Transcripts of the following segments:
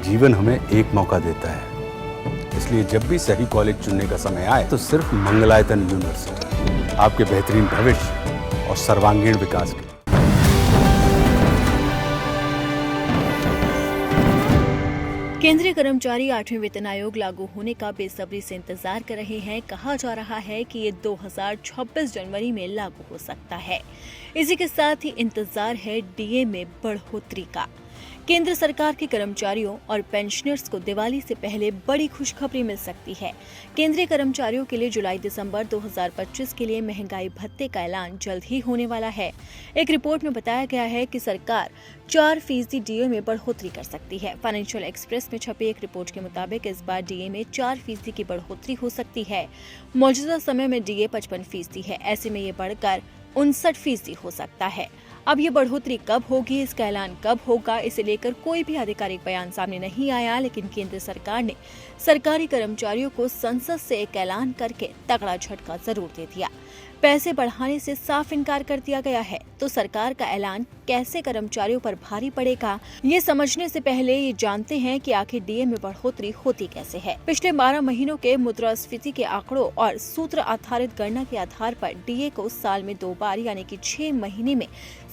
जीवन हमें एक मौका देता है, इसलिए जब भी सही कॉलेज चुनने का समय आए तो सिर्फ मंगलायतन यूनिवर्सिटी आपके बेहतरीन भविष्य और सर्वांगीण विकास के। केंद्रीय कर्मचारी 8वें वेतन आयोग लागू होने का बेसब्री से इंतजार कर रहे हैं। कहा जा रहा है कि ये 2026 जनवरी में लागू हो सकता है। इसी के साथ ही इंतजार है डीए में बढ़ोतरी का। केंद्र सरकार के कर्मचारियों और पेंशनर्स को दिवाली से पहले बड़ी खुशखबरी मिल सकती है। केंद्रीय कर्मचारियों के लिए जुलाई-दिसंबर 2025 के लिए महंगाई भत्ते का ऐलान जल्द ही होने वाला है। एक रिपोर्ट में बताया गया है कि सरकार 4% डीए में बढ़ोतरी कर सकती है। फाइनेंशियल एक्सप्रेस में छपी एक रिपोर्ट के मुताबिक इस बार डीए में 4% की बढ़ोतरी हो सकती है। मौजूदा समय में डीए 55% है, ऐसे में ये बढ़कर 59% हो सकता है। अब ये बढ़ोतरी कब होगी, इसका ऐलान कब होगा, इसे लेकर कोई भी आधिकारिक बयान सामने नहीं आया, लेकिन केंद्र सरकार ने सरकारी कर्मचारियों को संसद से एक ऐलान करके तगड़ा झटका जरूर दे दिया। पैसे बढ़ाने से साफ इनकार कर दिया गया है, तो सरकार का ऐलान कैसे कर्मचारियों पर भारी पड़ेगा, ये समझने से पहले ये जानते हैं कि आखिर डीए में बढ़ोतरी होती कैसे है। पिछले 12 महीनों के मुद्रास्फीति के आंकड़ों और सूत्र आधारित गणना के आधार पर डीए को साल में 2 बार यानी कि 6 महीने में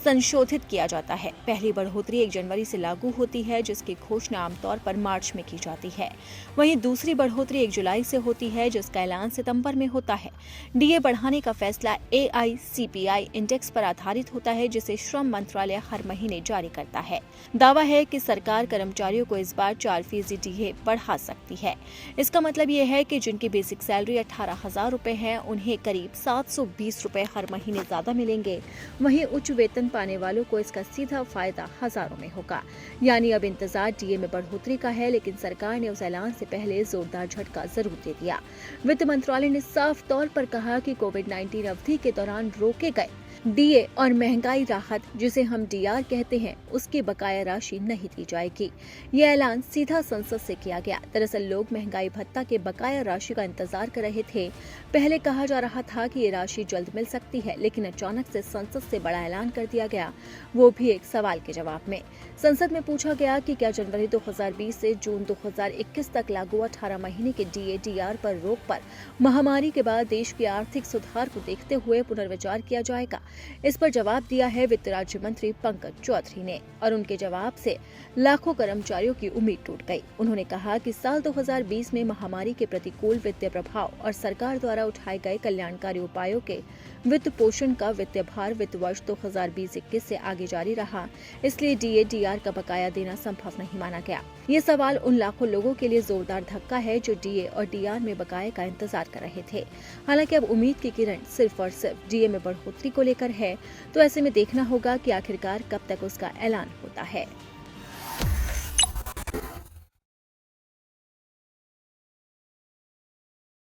संशोधित किया जाता है। पहली बढ़ोतरी 1 जनवरी से लागू होती है, जिसकी घोषणा आमतौर पर मार्च में की जाती है। वहीं दूसरी बढ़ोतरी 1 जुलाई से होती है, जिसका ऐलान सितंबर में होता है। डीए बढ़ाने का फैसला AICPI इंडेक्स पर आधारित होता है, जिसे श्रम मंत्रालय हर महीने जारी करता है। दावा है कि सरकार कर्मचारियों को इस बार 4% डीए बढ़ा सकती है। इसका मतलब ये है कि जिनकी बेसिक सैलरी 18,000 रुपए है, उन्हें करीब 720 रुपए हर महीने ज्यादा मिलेंगे। वहीं उच्च वेतन पाने वालों को इसका सीधा फायदा हजारों में होगा। यानी अब इंतजार डीए में बढ़ोतरी का है, लेकिन सरकार ने उस ऐलान से पहले जोरदार झटका जरूर दे दिया। वित्त मंत्रालय ने साफ तौर पर कहा कि कोविड-19 अवधि के दौरान रोके गए डीए और महंगाई राहत, जिसे हम डीआर कहते हैं, उसकी बकाया राशि नहीं दी जाएगी। ये ऐलान सीधा संसद से किया गया। दरअसल लोग महंगाई भत्ता के बकाया राशि का इंतजार कर रहे थे। पहले कहा जा रहा था कि ये राशि जल्द मिल सकती है, लेकिन अचानक से संसद से बड़ा ऐलान कर दिया गया, वो भी एक सवाल के जवाब में। संसद में पूछा गया कि क्या जनवरी 2020 से जून 2021 तक लागू 18 महीने के डीए डीआर पर रोक पर महामारी के बाद देश के आर्थिक सुधार को देखते हुए पुनर्विचार किया जाएगा। इस पर जवाब दिया है वित्त राज्य मंत्री पंकज चौधरी ने, और उनके जवाब से लाखों कर्मचारियों की उम्मीद टूट गई। उन्होंने कहा कि साल 2020 में महामारी के प्रतिकूल वित्तीय प्रभाव और सरकार द्वारा उठाए गए कल्याणकारी उपायों के वित्त पोषण का वित्तीय भार वित्त वर्ष 2020-21 से आगे जारी रहा, इसलिए डीए डीआर का बकाया देना संभव नहीं माना गया। ये सवाल उन लाखों लोगों के लिए जोरदार धक्का है जो डीए और डीआर में बकाये का इंतजार कर रहे थे। हालांकि अब उम्मीद की किरण सिर्फ और सिर्फ डीए में बढ़ोतरी को लेकर है, तो ऐसे में देखना होगा कि आखिरकार कब तक उसका ऐलान होता है।